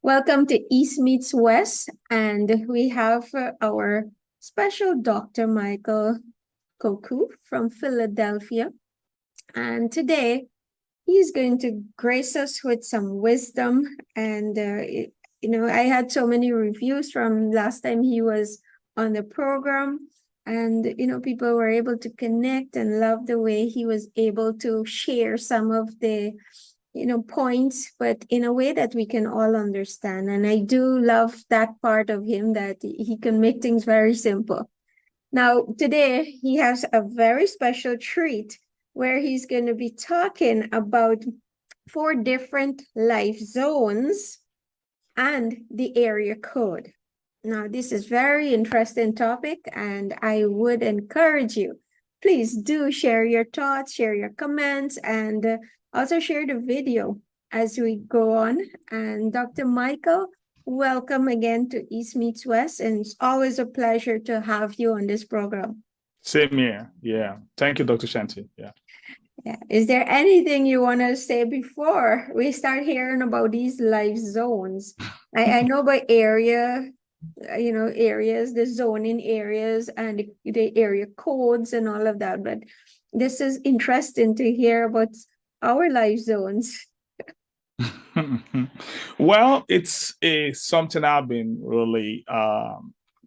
Welcome to East Meets West, and we have our special Dr. Michael Koku from Philadelphia. And today he's going to grace us with some wisdom. And, I had so many reviews from last time he was on the program. And, people were able to connect and love the way he was able to share some of the points, but in a way that we can all understand. And I do love that part of him, that he can make things very simple. Now, today he has a very special treat where he's going to be talking about 4 different life zones and the area code. Now, this is very interesting topic, and I would encourage you, please do share your thoughts, share your comments, and also share the video as we go on. And Dr. Michael, welcome again to East Meets West, and it's always a pleasure to have you on this program. Same here. Yeah. Thank you, Dr. Shanti. Yeah. Yeah. Is there anything you want to say before we start hearing about these life zones? I know by area, areas, the zoning areas and the area codes and all of that, but this is interesting to hear about our life zones. Well, it's something I've been really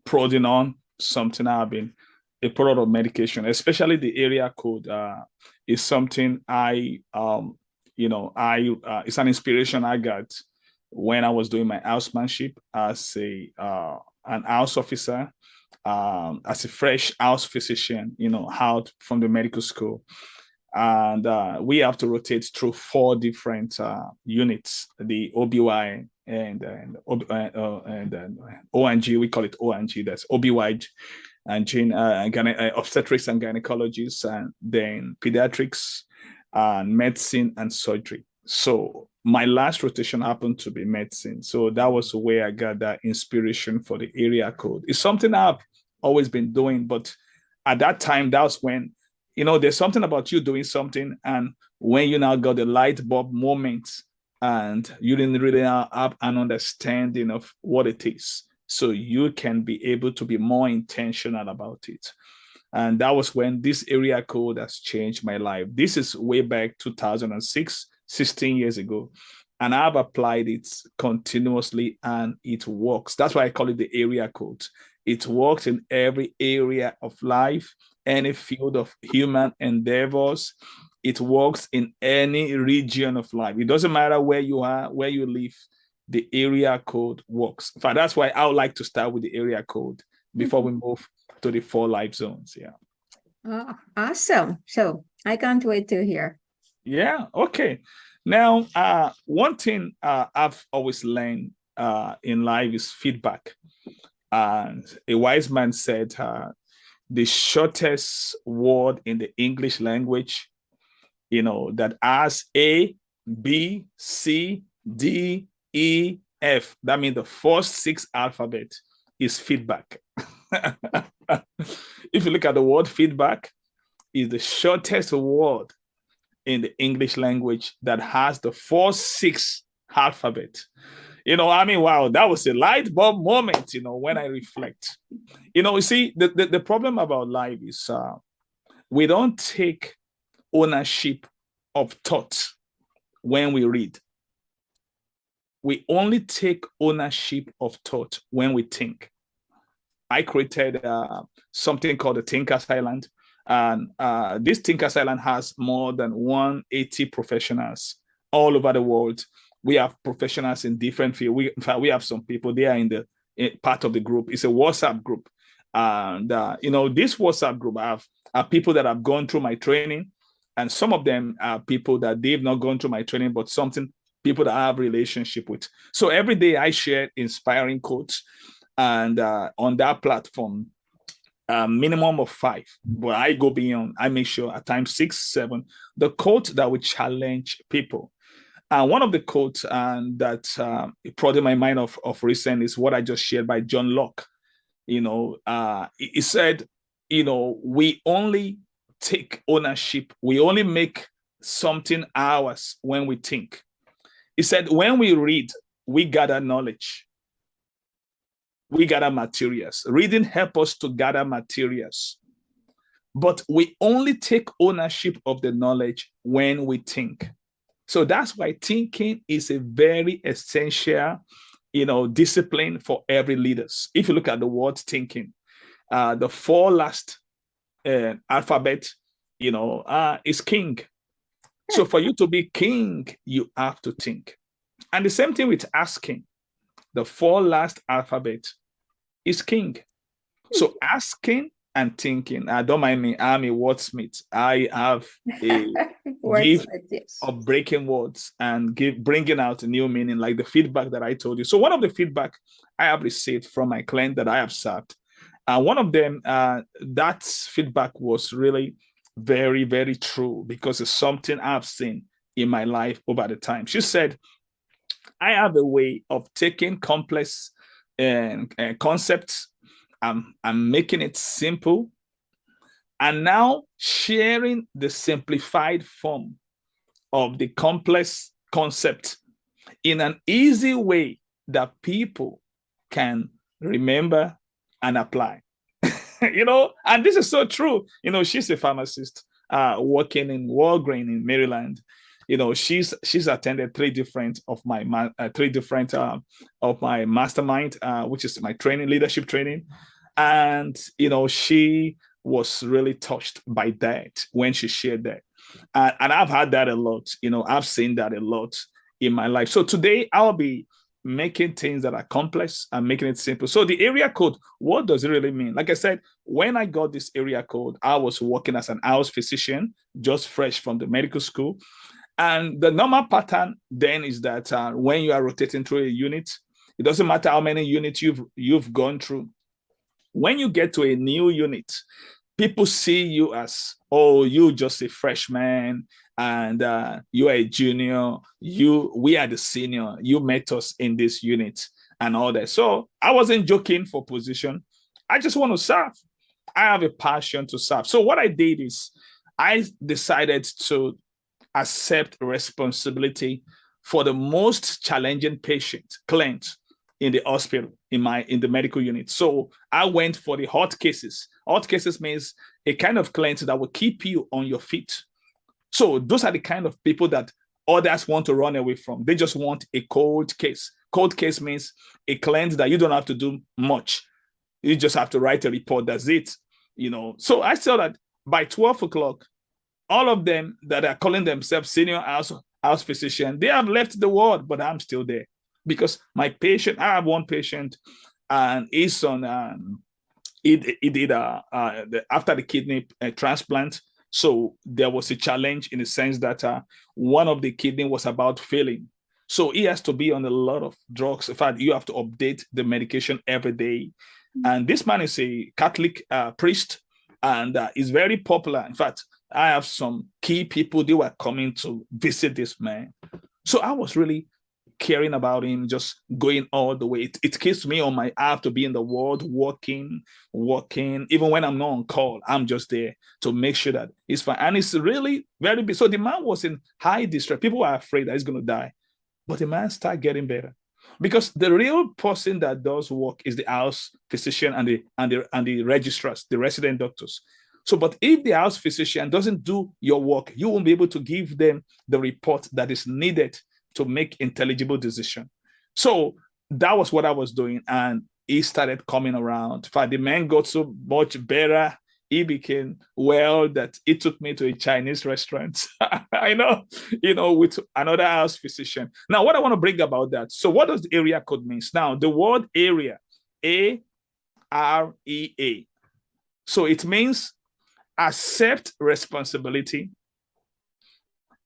prodding on, something I've been a product of medication, especially the area code is something it's an inspiration I got when I was doing my housemanship as an house officer, as a fresh house physician, out from the medical school. And we have to rotate through 4 different units: the OBY and ONG. We call it ONG. That's OBY and obstetrics and gynecologists, and then pediatrics, and medicine and surgery. So my last rotation happened to be medicine. So that was where I got that inspiration for the area code. It's something I've always been doing, but at that time, that was when, there's something about you doing something, and when you now got the light bulb moment, and you didn't really have an understanding of what it is, so you can be able to be more intentional about it. And that was when this area code has changed my life. This is way back 2006, 16 years ago. And I've applied it continuously, and it works. That's why I call it the area code. It works in every area of life, any field of human endeavors. It works in any region of life. It doesn't matter where you are, where you live, the area code works. In fact, that's why I would like to start with the area code before we move to the 4 life zones. Yeah. Oh, awesome. So I can't wait to hear. Yeah. Okay. Now, one thing I've always learned in life is feedback. And a wise man said, the shortest word in the English language, that has A, B, C, D, E, F. That means the first 6 alphabet is feedback. If you look at the word feedback, is the shortest word in the English language that has the first 6 alphabet. Wow, that was a light bulb moment, when I reflect. You see, the problem about life is we don't take ownership of thought when we read. We only take ownership of thought when we think. I created something called the Thinkers Island. And this Thinkers Island has more than 180 professionals all over the world. We have professionals in different fields. In fact, we have some people there in part of the group. It's a WhatsApp group. And, this WhatsApp group have people that have gone through my training. And some of them are people that they've not gone through my training, but people that I have relationship with. So every day I share inspiring quotes. And on that platform, minimum of 5, but I go beyond. I make sure at times 6, 7, the quote that will challenge people. And one of the quotes that brought in my mind of recent is what I just shared by John Locke. He said, we only take ownership. We only make something ours when we think. He said, when we read, we gather knowledge. We gather materials. Reading helps us to gather materials. But we only take ownership of the knowledge when we think. So that's why thinking is a very essential, discipline for every leaders. If you look at the word thinking, the four last alphabet, is king. So for you to be king, you have to think. And the same thing with asking. The four last alphabet is king. So asking and thinking. Don't mind me, I'm a wordsmith. I have a gift of breaking words and bringing out a new meaning, like the feedback that I told you. So one of the feedback I have received from my client that I have served, one of them, that feedback was really very, very true because it's something I've seen in my life over the time. She said, I have a way of taking complex concepts, I'm making it simple, and now sharing the simplified form of the complex concept in an easy way that people can remember and apply. And this is so true. She's a pharmacist working in Walgreens in Maryland. She's attended three different of my mastermind, which is my training, leadership training. And, she was really touched by that when she shared that. And I've had that a lot. I've seen that a lot in my life. So today I'll be making things that are complex and making it simple. So the area code, what does it really mean? Like I said, when I got this area code, I was working as an house physician, just fresh from the medical school. And the normal pattern then is that when you are rotating through a unit, it doesn't matter how many units you've gone through. When you get to a new unit, people see you as, oh, you just a freshman and you are a junior. We are the senior. You met us in this unit and all that. So I wasn't joking for position. I just want to serve. I have a passion to serve. So what I did is I decided to accept responsibility for the most challenging client in the hospital, in the medical unit. So I went for the hot cases. Hot cases means a kind of client that will keep you on your feet. So those are the kind of people that others want to run away from. They just want a cold case. Cold case means a client that you don't have to do much. You just have to write a report. That's it. So I saw that by 12 o'clock, all of them that are calling themselves senior house physician, they have left the ward, but I'm still there because my patient, I have one patient and his son, he did after the kidney transplant. So there was a challenge in the sense that one of the kidney was about failing. So he has to be on a lot of drugs. In fact, you have to update the medication every day. And this man is a Catholic priest and is very popular. In fact, I have some key people, they were coming to visit this man. So I was really caring about him, just going all the way. It keeps me on I have to be in the world, working. Even when I'm not on call, I'm just there to make sure that it's fine. And it's really very big. So the man was in high distress. People were afraid that he's going to die. But the man started getting better. Because the real person that does work is the house physician and the registrars, the resident doctors. So, but if the house physician doesn't do your work, you won't be able to give them the report that is needed to make intelligible decision. So that was what I was doing. And he started coming around. In fact, the man got so much better. He became well that it took me to a Chinese restaurant. I know, with another house physician. Now, what I want to bring about that. So what does the area code mean? Now, the word area, A-R-E-A. So it means accept responsibility,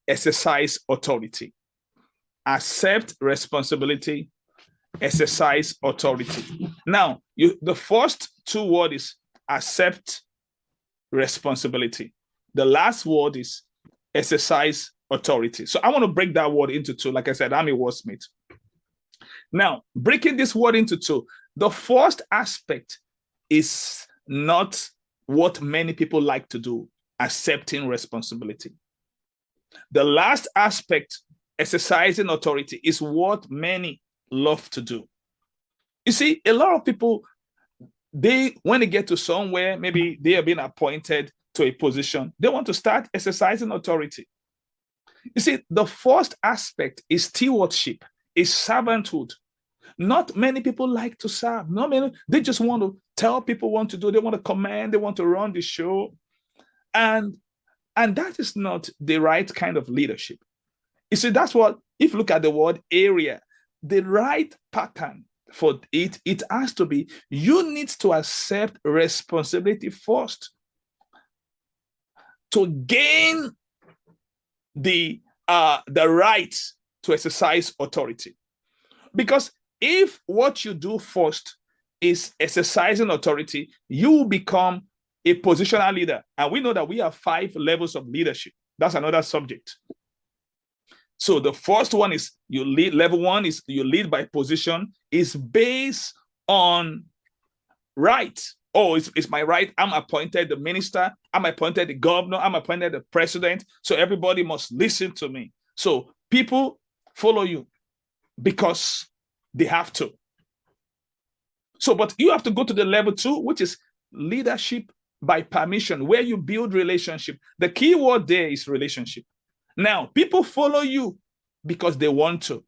exercise authority. Accept responsibility, exercise authority. Now, the first two words is accept responsibility. The last word is exercise authority. So I want to break that word into two. Like I said, I'm a wordsmith. Now, breaking this word into two, the first aspect is not what many people like to do, accepting responsibility. The last aspect, exercising authority, is what many love to do. You see, a lot of people, when they get to somewhere, maybe they have been appointed to a position, they want to start exercising authority. You see, the first aspect is stewardship, is servanthood. Not many people like to serve. Not many, they just want to tell people what to do. They want to command, they want to run the show. And that is not the right kind of leadership. You see, that's what, if you look at the word area, the right pattern for it has to be, you need to accept responsibility first to gain the right to exercise authority. Because if what you do first is exercising authority, you will become a positional leader. And we know that we have 5 levels of leadership. That's another subject. So the first one is you lead. Level 1 is you lead by position, is based on right. Oh, it's my right. I'm appointed the minister. I'm appointed the governor. I'm appointed the president. So everybody must listen to me. So people follow you because they have to. So, but you have to go to the level 2, which is leadership by permission, where you build relationship. The key word there is relationship. Now, people follow you because they want to.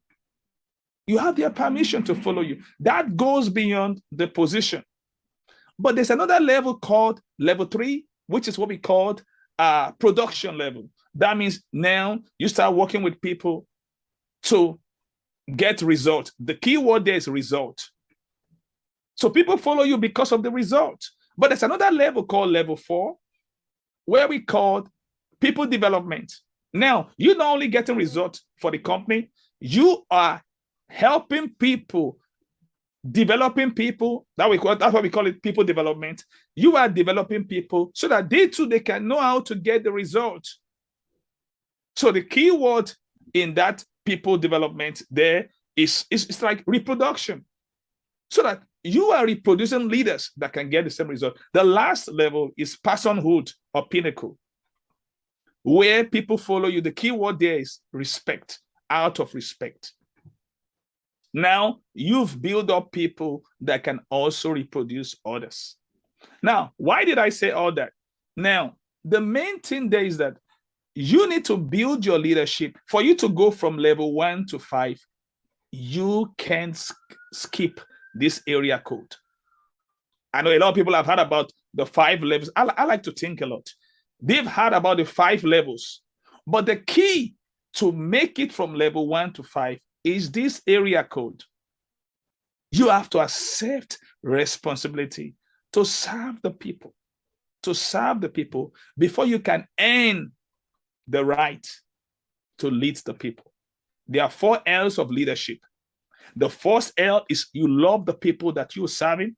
You have their permission to follow you. That goes beyond the position. But there's another level called level 3, which is what we call production level. That means now you start working with people to get result. The key word there is result. So people follow you because of the result. But there's another level called level 4, where we call people development. Now, you're not only getting results for the company, you are helping people, developing people. That's why we call it people development. You are developing people so that they too, they can know how to get the result. So the key word in that people development there is like reproduction. So that you are reproducing leaders that can get the same result. The last level is personhood or pinnacle, where people follow you. The key word there is respect, out of respect. Now, you've built up people that can also reproduce others. Now, why did I say all that? Now, the main thing there is that you need to build your leadership. For you to go from level 1 to 5, you can't skip this area code. I know a lot of people have heard about the 5 levels. I like to think a lot. They've heard about the 5 levels, but the key to make it from level 1 to 5 is this area code. You have to accept responsibility to serve the people, before you can earn the right to lead the people. There are 4 L's of leadership. The first L is you love the people that you're serving.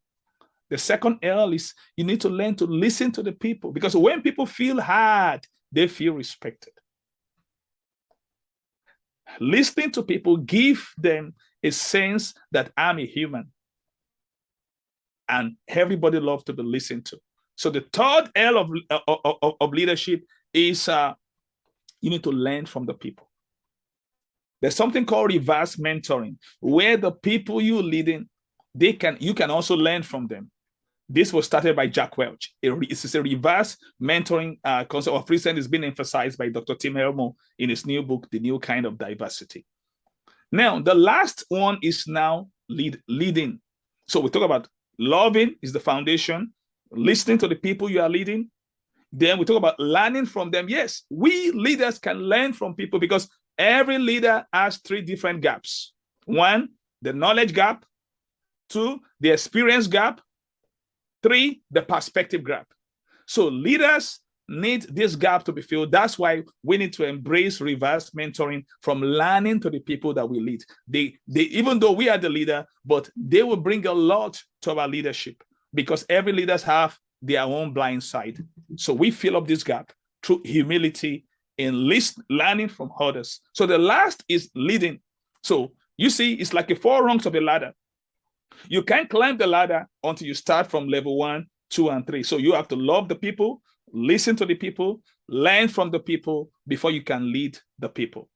The second L is you need to learn to listen to the people, because when people feel heard, they feel respected. Listening to people give them a sense that I'm a human and everybody loves to be listened to. So the third L of leadership is you need to learn from the people. There's something called reverse mentoring, where the people you're leading, you can also learn from them. This was started by Jack Welch. It's a reverse mentoring concept of recent is being emphasized by Dr. Tim Elmo in his new book, The New Kind of Diversity. Now, the last one is now leading. So we talk about loving is the foundation, listening to the people you are leading. Then we talk about learning from them. Yes, we leaders can learn from people because every leader has 3 different gaps. 1, the knowledge gap. 2, the experience gap. 3, the perspective gap. So leaders need this gap to be filled. That's why we need to embrace reverse mentoring, from learning to the people that we lead. They even though we are the leader, but they will bring a lot to our leadership, because every leaders have their own blind side. So we fill up this gap through humility and learning from others. So the last is leading. So you see, it's like 4 rungs of a ladder. You can't climb the ladder until you start from level 1, 2, and 3. So you have to love the people, listen to the people, learn from the people before you can lead the people.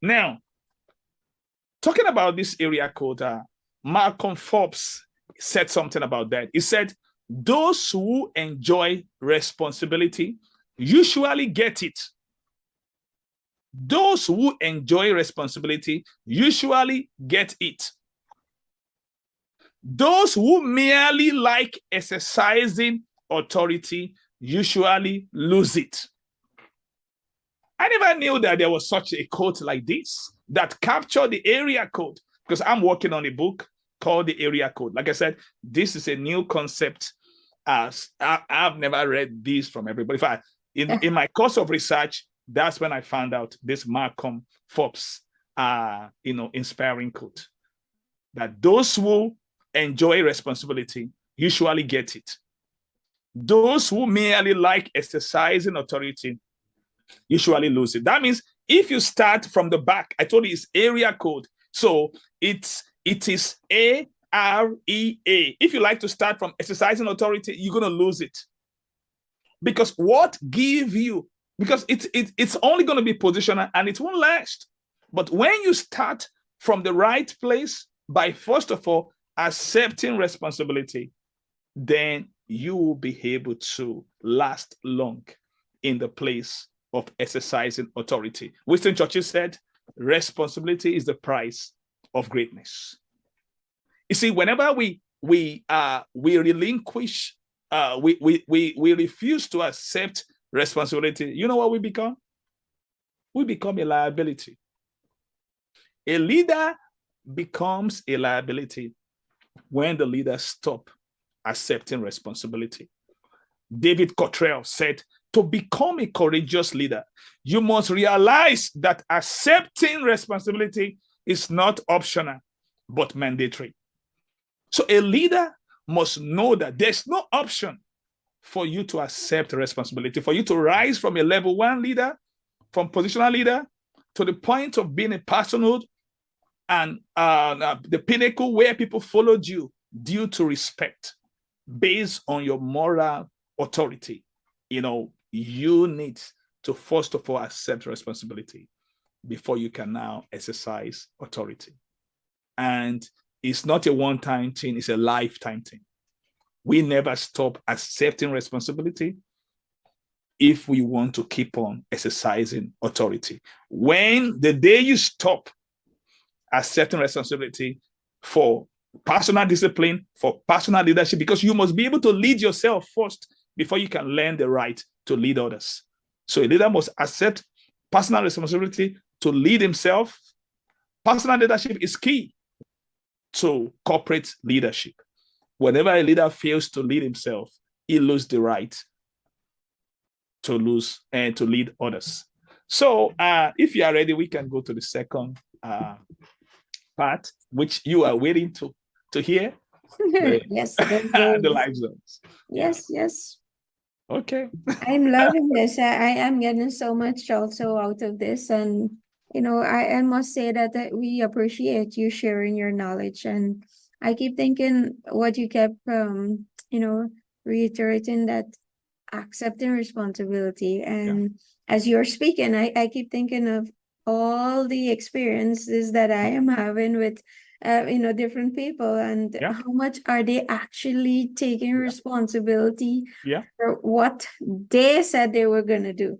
Now, talking about this area code, Malcolm Forbes said something about that. He said, those who enjoy responsibility usually get it. Those who enjoy responsibility usually get it. Those who merely like exercising authority usually lose it. I never knew that there was such a code like this that captured the area code, because I'm working on a book called the area code. Like I said, this is a new concept. As I've never read this from everybody. In fact, in my course of research, that's when I found out this Malcolm Forbes, inspiring quote, that those who enjoy responsibility usually get it. Those who merely like exercising authority usually lose it. That means if you start from the back, I told you it's area code. So it is AREA. If you like to start from exercising authority, you're going to lose it. Because what give you, because it's only going to be positional and it won't last. But when you start from the right place by, first of all, accepting responsibility, then you will be able to last long in the place of exercising authority. Winston Churchill said, responsibility is the price of greatness. You see, whenever we relinquish, we refuse to accept responsibility, you know what we become? We become a liability. A leader becomes a liability when the leader stops accepting responsibility. David Cottrell said, to become a courageous leader, you must realize that accepting responsibility is not optional, but mandatory. So a leader must know that there's no option for you to accept responsibility, for you to rise from a level 1 leader, from positional leader, to the point of being a personhood and the pinnacle where people followed you due to respect based on your moral authority. You need to first of all accept responsibility before you can now exercise authority. And it's not a one-time thing, it's a lifetime thing. We never stop accepting responsibility if we want to keep on exercising authority. When the day you stop accepting responsibility for personal discipline, for personal leadership, because you must be able to lead yourself first before you can learn the right to lead others. So a leader must accept personal responsibility to lead himself. Personal leadership is key to corporate leadership. Whenever a leader fails to lead himself, he loses the right to lead others. So if you are ready, we can go to the second part, which you are waiting to hear. Yes, the live zones. Yes. Okay. I'm loving this. I am getting so much also out of this. And, I must say that we appreciate you sharing your knowledge. And I keep thinking what you kept, reiterating, that accepting responsibility. And as you're speaking, I keep thinking of all the experiences that I am having with different people, and how much are they actually taking responsibility for what they said they were going to do.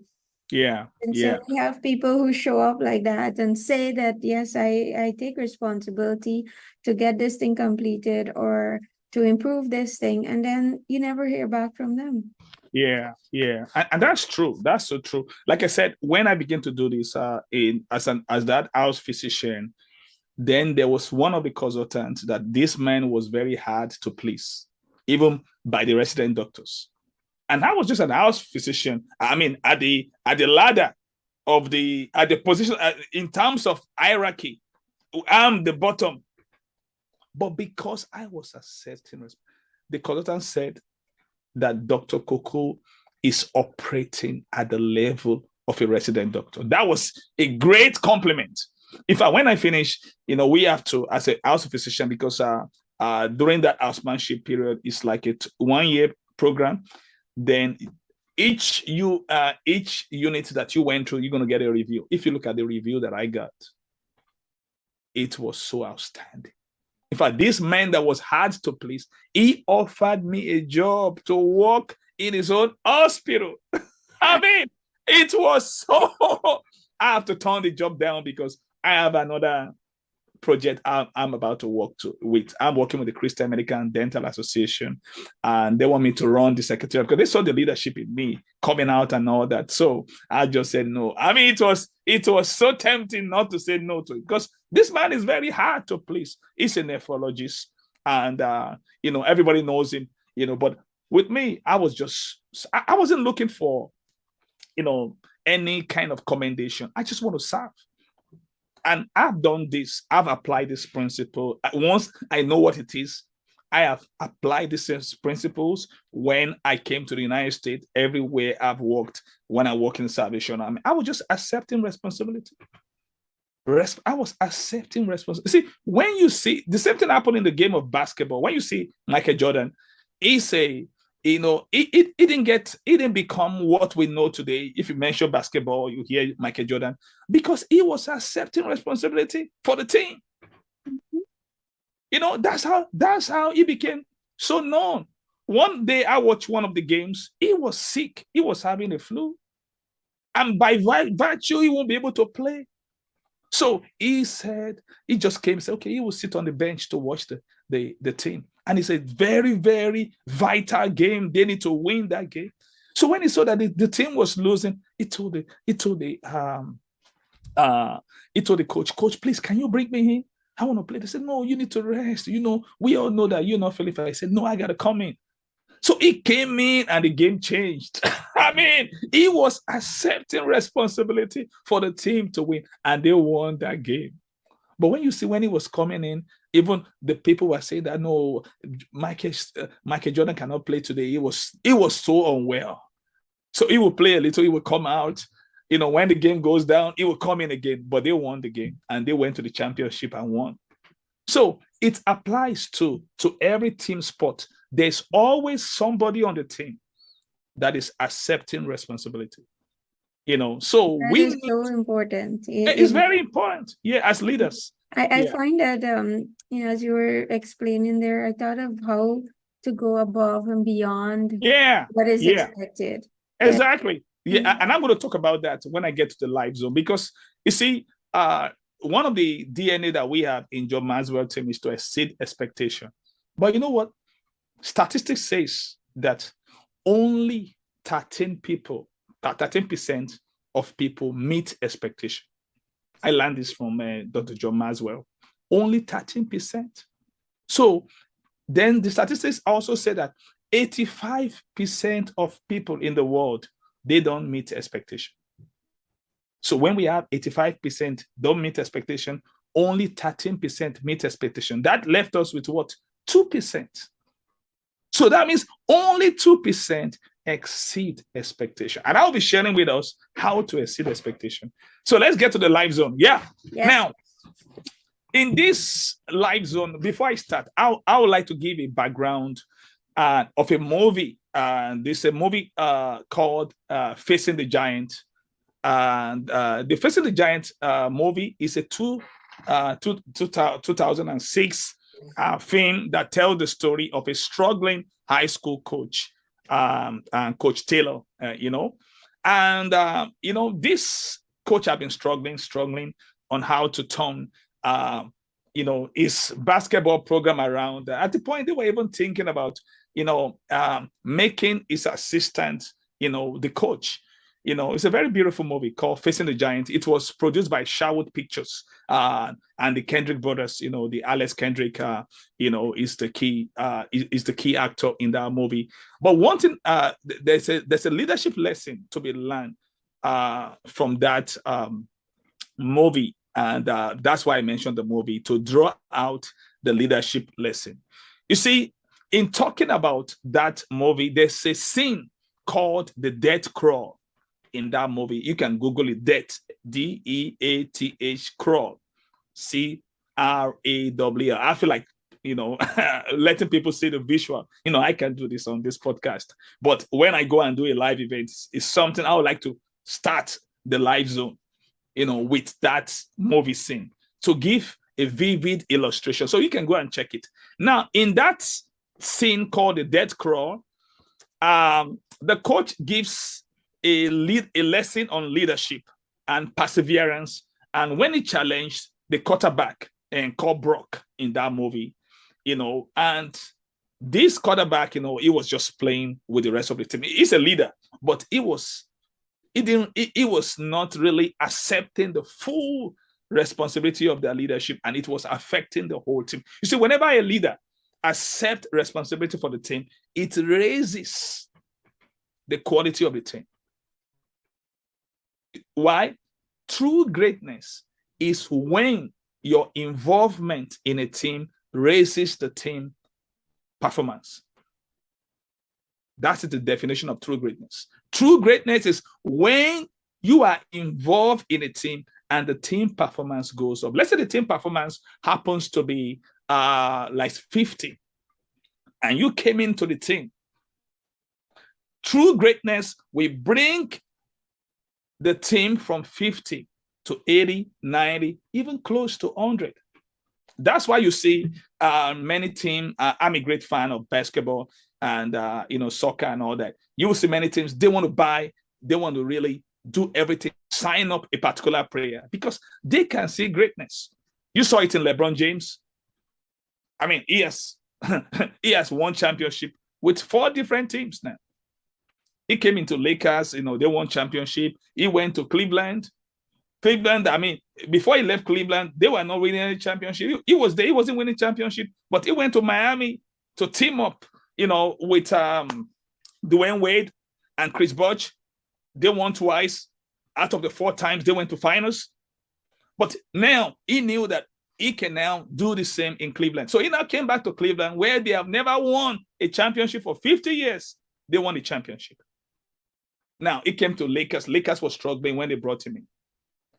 And so we have people who show up like that and say that, yes, I take responsibility to get this thing completed or to improve this thing, and then you never hear back from them. And that's true. That's so true. Like I said, when I began to do this as that house physician, then there was one of the consultants that this man was very hard to please, even by the resident doctors. And I was just an house physician. I mean, at the ladder of at the position in terms of hierarchy, I'm the bottom. But because I was accepting, the consultant said that Dr. Koku is operating at the level of a resident doctor. That was a great compliment. In fact, when I finish, we have to, as a house physician, because during that housemanship period, it's like a 1-year program. Then each unit that you went through, you're going to get a review. If you look at the review that I got, it was so outstanding. In fact, this man that was hard to please, he offered me a job to work in his own hospital. I mean, it was so, I have to turn the job down because I have another project I'm about to work with. I'm working with the Christian Medical and Dental Association, and they want me to run the secretariat because they saw the leadership in me coming out and all that. So I just said no. I mean, it was so tempting not to say no to it because this man is very hard to please. He's a nephrologist, and everybody knows him. But with me, I wasn't looking for any kind of commendation. I just want to serve. And I've done this. I've applied this principle. Once I know what it is, I have applied these principles when I came to the United States. Everywhere I've worked, when I work in Salvation Army, I was just accepting responsibility. I was accepting responsibility. See, when you see the same thing happen in the game of basketball, when you see Michael Jordan, it didn't become what we know today. If you mention basketball, you hear Michael Jordan, because he was accepting responsibility for the team. That's how he became so known. One day I watched one of the games. He was sick. He was having a flu. And by virtue, he won't be able to play. So he just came and said, okay, he will sit on the bench to watch the team. And it's a very, very vital game. They need to win that game. So when he saw that the team was losing, he told the coach, please, can you bring me in? I want to play. They said, no, you need to rest. We all know that you're not feeling fine. I said, no, I got to come in. So he came in and the game changed. I mean, he was accepting responsibility for the team to win, and they won that game. But when he was coming in, even the people were saying that, no, Michael Jordan cannot play today. He was so unwell. So he would play a little, he would come out. When the game goes down, he will come in again. But they won the game, and they went to the championship and won. So it applies to every team sport. There's always somebody on the team that is accepting responsibility. So that is so important. It's very important. Yeah, as leaders. I find that as you were explaining there, I thought of how to go above and beyond what is expected. Exactly. Yeah, and I'm going to talk about that when I get to the live zone, because you see, one of the DNA that we have in John Maxwell team is to exceed expectation. But you know what? Statistics says that only 13% of people meet expectation. I learned this from Dr. John Maxwell. Only 13%. So then the statistics also say that 85% of people in the world, they don't meet expectation. So when we have 85% don't meet expectation, only 13% meet expectation. That left us with what? 2%. So that means only 2% exceed expectation. And I'll be sharing with us how to exceed expectation. So let's get to the live zone. Yeah. Now, in this live zone, before I start, I would like to give a background of a movie. This is a movie called Facing the Giant. And the Facing the Giant movie is a 2006 film that tells the story of a struggling high school coach, and Coach Taylor, this coach had been struggling on how to turn, his basketball program around. At the point, they were even thinking about, making his assistant, the coach. It's a very beautiful movie called Facing the Giant. It was produced by Sherwood Pictures and the Kendrick brothers. The Alex Kendrick, is the key actor in that movie. But one thing, there's a leadership lesson to be learned from that movie, and that's why I mentioned the movie, to draw out the leadership lesson. You see, in talking about that movie, there's a scene called the death crawl. In that movie, you can Google it, death, DEATH crawl, CRAWL. I feel like, letting people see the visual. I can do this on this podcast, but when I go and do a live event, it's something I would like to start the live zone, with that movie scene, to give a vivid illustration. So you can go and check it. Now, in that scene called the death crawl, the coach gives a lesson on leadership and perseverance. And when he challenged the quarterback and called Brock in that movie, and this quarterback, he was just playing with the rest of the team. He's a leader, but he was not really accepting the full responsibility of their leadership, and it was affecting the whole team. You see, whenever a leader accepts responsibility for the team, it raises the quality of the team. Why? True greatness is when your involvement in a team raises the team performance. That's the definition of true greatness. True greatness is when you are involved in a team and the team performance goes up. Let's say the team performance happens to be like 50, and you came into the team. True greatness will bring the team from 50 to 80, 90, even close to 100. That's why you see many teams. I'm a great fan of basketball and soccer and all that. You will see many teams, they want to really do everything, sign up a particular player because they can see greatness. You saw it in LeBron James. I mean, he has won championship with 4 different teams now. He came into Lakers, they won championship. He went to Cleveland. I mean, before he left Cleveland, they were not winning any championship. He was there, he wasn't winning championship, but he went to Miami to team up, with Dwayne Wade and Chris Bosh. They won twice. Out of the 4 times, they went to finals. But now he knew that he can now do the same in Cleveland. So he now came back to Cleveland, where they have never won a championship for 50 years. They won the championship. Now, he came to Lakers. Lakers was struggling when they brought him in.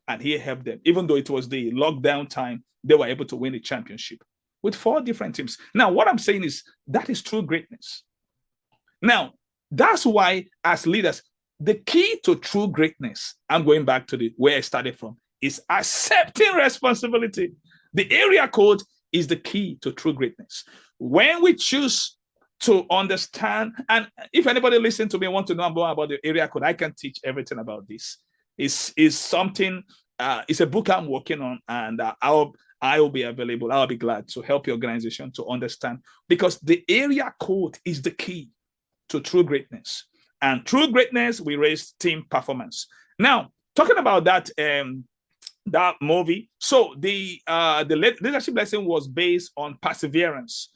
And he helped them. Even though it was the lockdown time, they were able to win the championship with 4 different teams. Now, what I'm saying is that is true greatness. Now, that's why as leaders, the key to true greatness, I'm going back to where I started from, is accepting responsibility. The area code is the key to true greatness. When we choose to understand, and if anybody listen to me want to know more about the area code, I can teach everything about this. Is something, it's a book I'm working on, and I will be available. I'll be glad to help your organization to understand, because the area code is the key to true greatness. And true greatness, we raise team performance. Now, talking about that movie, so the leadership lesson was based on perseverance.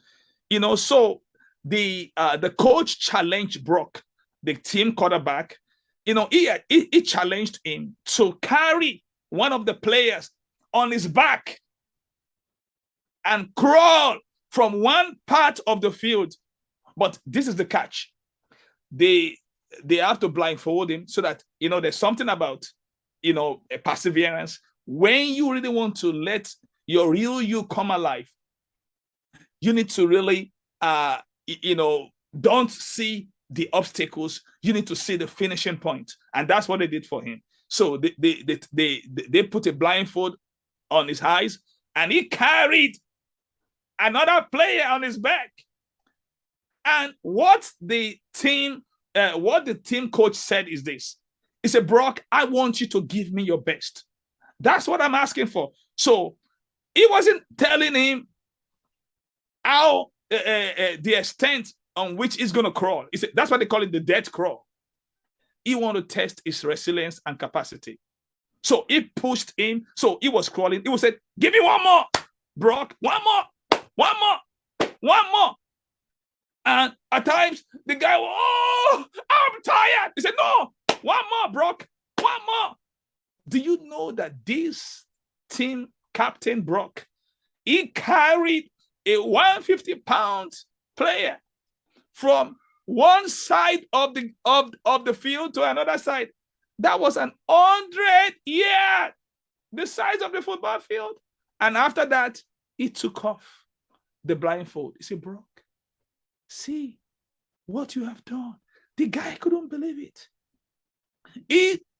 So the coach challenged Brock, the team quarterback. He challenged him to carry one of the players on his back and crawl from one part of the field. But this is the catch. They have to blindfold him so that, there's something about, a perseverance. When you really want to let your real you come alive, you need to really, don't see the obstacles. You need to see the finishing point. And that's what they did for him. So they put a blindfold on his eyes, and he carried another player on his back. And what the team coach said is this. He said, Brock, I want you to give me your best. That's what I'm asking for. So he wasn't telling him how the extent on which he's going to crawl. He said, that's why they call it the death crawl. He wanted to test his resilience and capacity. So he pushed him. So he was crawling. He would say, give me one more, Brock. One more. And at times, the guy, I'm tired. He said, no, one more, Brock. One more. Do you know that this team captain, Brock, he carried a 150-pound player from one side of the field to another side? That was 100 yards, the size of the football field. And after that, he took off the blindfold. He said, Brock, see what you have done. The guy couldn't believe it.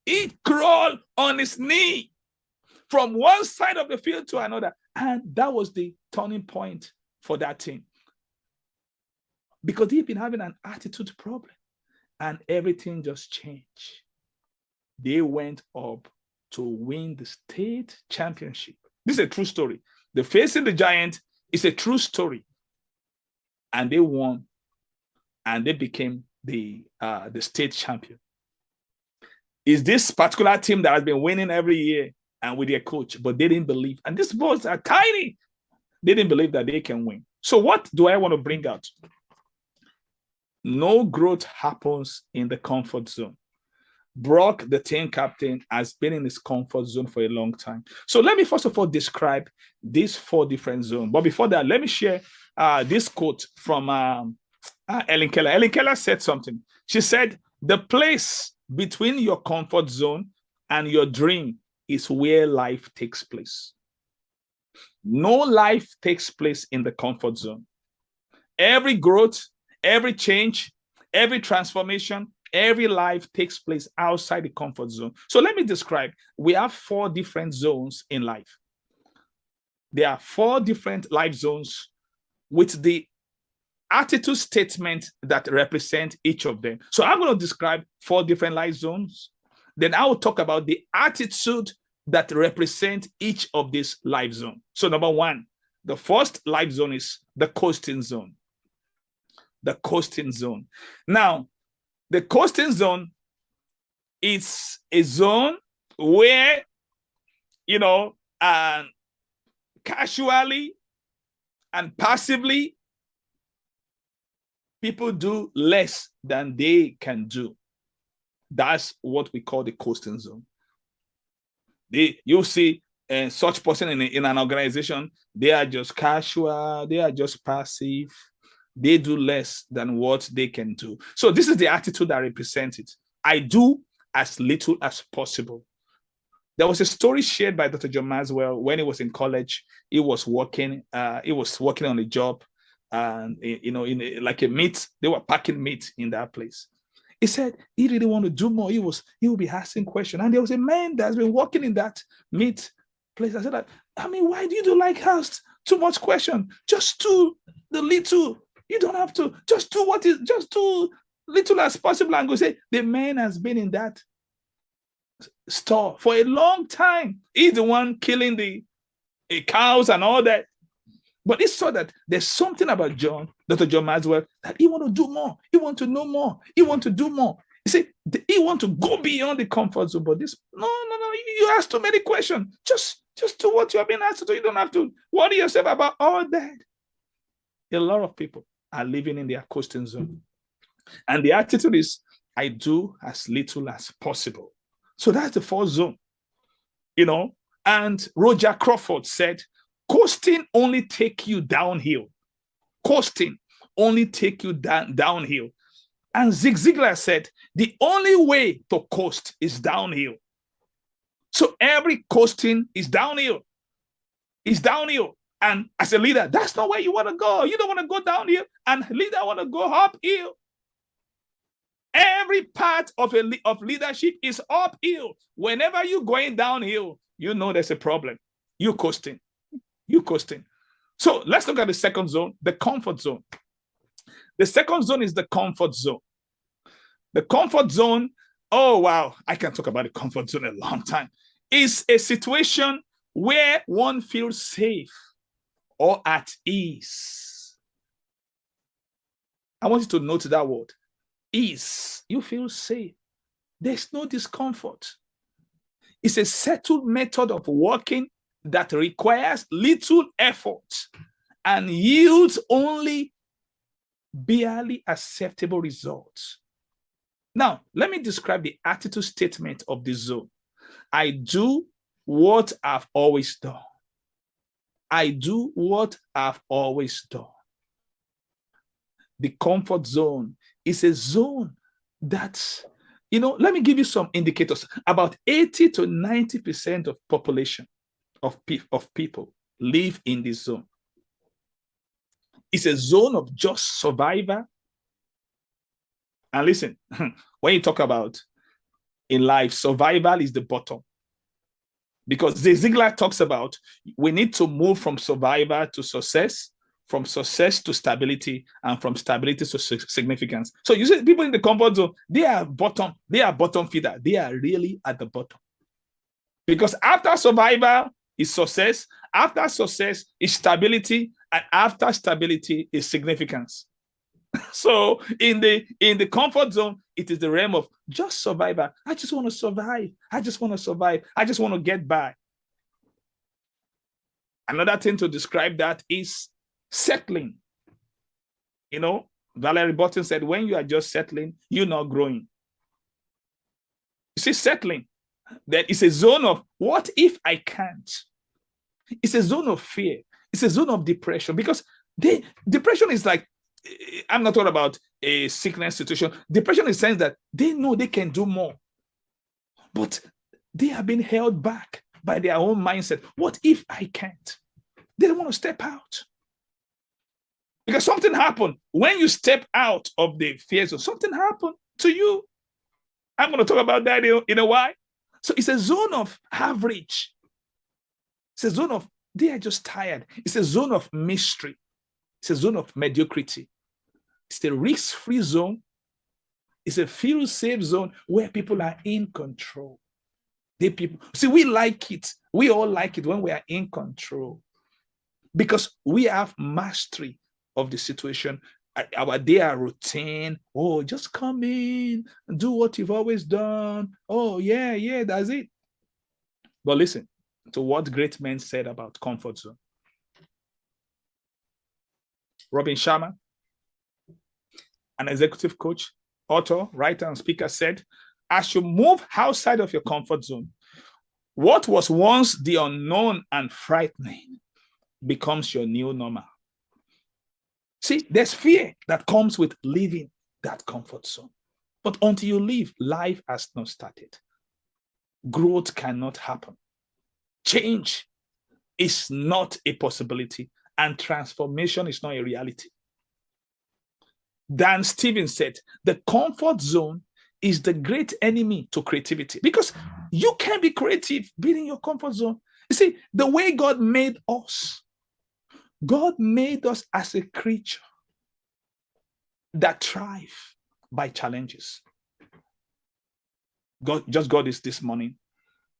He crawled on his knee from one side of the field to another. And that was the turning point for that team. Because they've been having an attitude problem and everything just changed. They went up to win the state championship. This is a true story. The Facing the Giant is a true story. And they won and they became the state champion. Is this particular team that has been winning every year and with their coach, but they didn't believe. And these boys are tiny. They didn't believe that they can win. So what do I want to bring out? No growth happens in the comfort zone. Brock, the team captain, has been in his comfort zone for a long time. So let me first of all describe these 4 different zones. But before that, let me share this quote from Ellen Keller. Ellen Keller said something. She said, the place between your comfort zone and your dream is where life takes place. No life takes place in the comfort zone. Every growth, every change, every transformation, every life takes place outside the comfort zone. So let me describe. We have 4 different zones in life. There are 4 different life zones with the attitude statement that represent each of them. So I'm going to describe 4 different life zones. Then I will talk about the attitude that represent each of these life zones. So number 1, the first life zone is the coasting zone. The coasting zone. Now, the coasting zone is a zone where, casually and passively, people do less than they can do. That's what we call the coasting zone. You'll see such person in an organization, they are just casual, they are just passive, they do less than what they can do. So this is the attitude that represents it. I do as little as possible. There was a story shared by Dr. John Maxwell when he was in college. He was working on a job, and like a meat, they were packing meat in that place. He said he really want to do more. He would be asking questions. And there was a man that's been working in that meat place. I said, why do you like ask too much question? Just do the little. You don't have to. Just do little as possible. And go say, the man has been in that store for a long time. He's the one killing the cows and all that. But he saw that there's something about Dr. John Maxwell, that he want to do more. He want to know more. He want to do more. He said he want to go beyond the comfort zone. But this, no. You ask too many questions. Just do what you have been asked to do. You don't have to worry yourself about all that. A lot of people are living in their coasting zone. And the attitude is, I do as little as possible. So that's the first zone. And Roger Crawford said, coasting only take you downhill. Coasting only take you downhill. And Zig Ziglar said, the only way to coast is downhill. So every coasting is downhill. It's downhill. And as a leader, that's not where you want to go. You don't want to go downhill. And leader want to go uphill. Every part of leadership is uphill. Whenever you're going downhill, there's a problem. You're coasting. So let's look at the second zone, the comfort zone. The second zone is the comfort zone. The comfort zone, oh wow, I can talk about the comfort zone a long time. Is a situation where one feels safe or at ease. I want you to note that word, ease. You feel safe. There's no discomfort. It's a settled method of working that requires little effort and yields only barely acceptable results. Now, let me describe the attitude statement of this zone. I do what I've always done. I do what I've always done. The comfort zone is a zone that, let me give you some indicators. About 80 to 90% of population of people live in this zone. It's a zone of just survival. And listen, when you talk about in life, survival is the bottom. Because Ziegler talks about we need to move from survivor to success, from success to stability, and from stability to significance. So you see, people in the comfort zone, they are bottom feeder. They are really at the bottom. Because after survival is success, after success is stability, and after stability is significance. So in the comfort zone, it is the realm of just survival. I just want to survive. I just want to survive. I just want to get by. Another thing to describe that is settling. You know, Valerie Burton said, when you are just settling, you're not growing. You see, settling, that is a zone of what if I can't? It's a zone of fear. It's a zone of depression, because depression is like, I'm not talking about a sickness situation. Depression in the sense that they know they can do more, but they have been held back by their own mindset. What if I can't? They don't want to step out. Because something happened. When you step out of the fear zone, something happened to you. I'm going to talk about that in a while. So it's a zone of average. It's a zone of, they are just tired. It's a zone of mystery. It's a zone of mediocrity. It's the risk-free zone. It's a feel-safe zone where people are in control. See, we like it. We all like it when we are in control, because we have mastery of the situation. Our day routine. Oh, just come in and do what you've always done. Oh, yeah, that's it. But listen to what great men said about comfort zone. Robin Sharma, an executive coach, author, writer, and speaker, said, as you move outside of your comfort zone, what was once the unknown and frightening becomes your new normal. See, there's fear that comes with leaving that comfort zone. But until you leave, life has not started. Growth cannot happen. Change is not a possibility, and transformation is not a reality. Dan Stevens said, the comfort zone is the great enemy to creativity, because you can't be creative being in your comfort zone. You see, the way God made us as a creature that thrive by challenges. God just got this morning,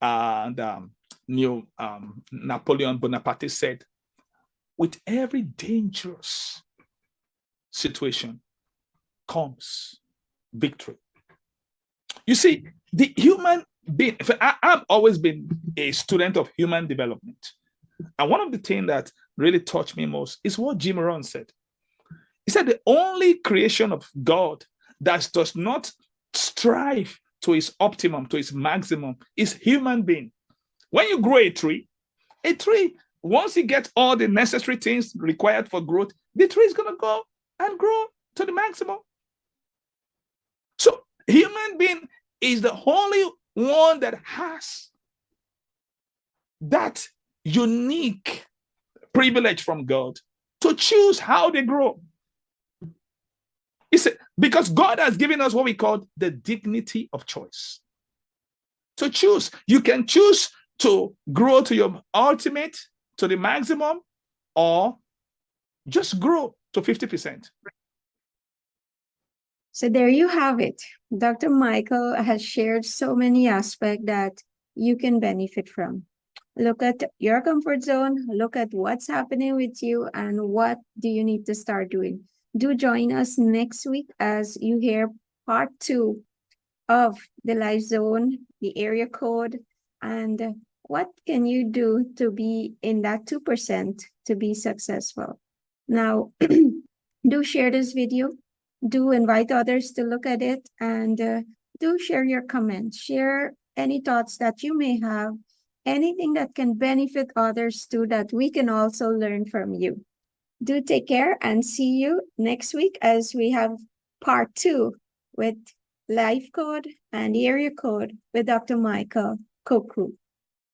and Napoleon Bonaparte said, with every dangerous situation comes victory. You see, the human being, I've always been a student of human development. And one of the things that really touched me most is what Jim Rohn said. He said the only creation of God that does not strive to its optimum, to its maximum, is human being. When you grow a tree, once it gets all the necessary things required for growth, the tree is going to go and grow to the maximum. So human being is the only one that has that unique privilege from God to choose how they grow. Because God has given us what we call the dignity of choice. To choose. You can choose to grow to your ultimate, to the maximum, or just grow to 50%. So there you have it. Dr. Michael has shared so many aspects that you can benefit from. Look at your comfort zone, look at what's happening with you, and what do you need to start doing. Do join us next week as you hear part 2 of the life zone, the area code, and what can you do to be in that 2% to be successful. Now, do share this video. Do invite others to look at it, and do share your comments. Share any thoughts that you may have, anything that can benefit others too, that we can also learn from you. Do take care, and see you next week as we have part 2 with life code and area code with Dr. Michael Koku.